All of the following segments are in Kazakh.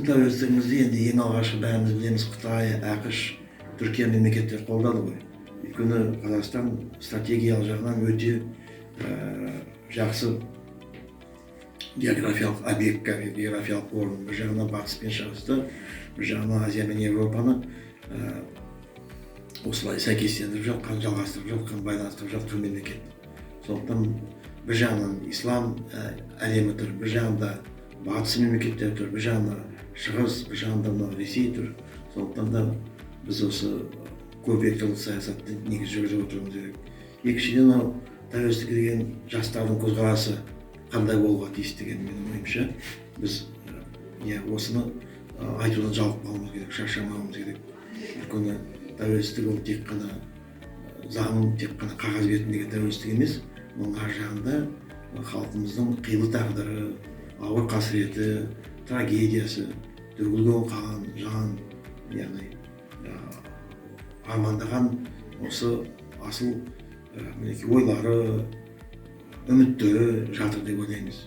біздің тәуелсіздігімізді енді ең алғашқы бәріміз білеміз, Қытай, ақш, Түркия мемлекеттері қолдады ғой. Өйткені Қазақстан стратегиялық жағынан өте жақсы географиялық объект, географиялық орын. Bir жағынан батыс пен шығысты, бір жағынан Азия мен Европаны осылай сәйкестендіріп жатқан, жалғастырып жатқан, байланыстырып жатқан мемлекет. Сондықтан бір жағынан ислам әлемі тұр, бір жағында батыс мемлекеттер тұр, бір жағында шығыс, бір жағында Ресей тұр. Сондықтан да біз осы көпвекторлы саясатты негізі жүргізіп отыруымыз керек. Екіншіден, тәуелсіздік деген жастардың көзқарасы қандай болуға тиіс деген менің ойымша, біз осыны айтудан жалықпауымыз керек, шаршамауымыз керек. Өйткені тәуелсіздік ол тек қана заң, тек қана қағаз бетіндегі тәуелсіздік емес, оның ар жағында халқымыздың қилы тағдыры, ауыр қасіреті, трагедиясы, төгілген қан, жан, яғни армандаған осы асыл ойлары, үміттері жатыр деп ойлаймыз.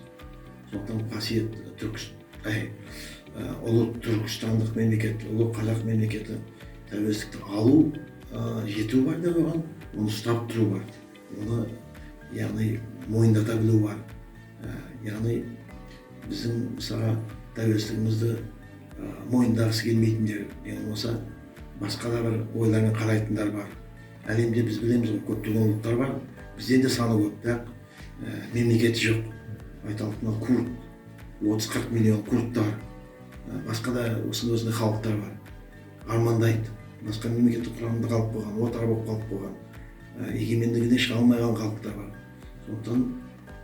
Сондықтан қасиет ұлы түркістандық мемлекет, ұлы қазақ мемлекеті тәуелсіздікті алу, жету бар да оған, оны ұстап тұру бар. Оны яғни мойындата білу бар. Яғни біздің мысалға тәуелсіздігімізді мойындағысы келмейтіндер, болса басқа да бір ойлармен қарайтындар бар. Әлемде біз білеміз ғой, көптеген ұлттар бар, бізден де саны көп, бірақ мемлекеті жоқ. Айталық курд, 30-40 миллион курдтар, басқа да осындай халықтар бар. Армандайды, басқа мемлекеттік құрамында қалып қойған, отар болып қалып қойған, егемендігінен шыға алмай қалған халықтар бар. Сондықтан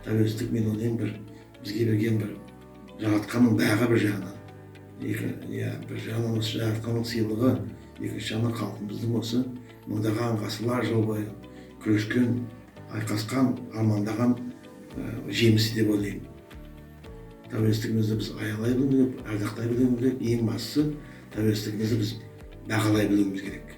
тәуелсіздік, мен ойлаймын, бізге берген бір жаратқанның бағы бір жағынан. Бір жағынан осы жаратқанның сыйлығы, екінші жағынан халқымыздың осы мыңдаған ғасырлар жыл бойы күрескен, айқасқан, армандаған жемісі деп ойлаймын. Тәуелсіздігімізді біз аялай білуіміз керек, ардақтай білуіміз керек. Ең бастысы тәуелсіздігімізді біз бағалай білуіміз керек.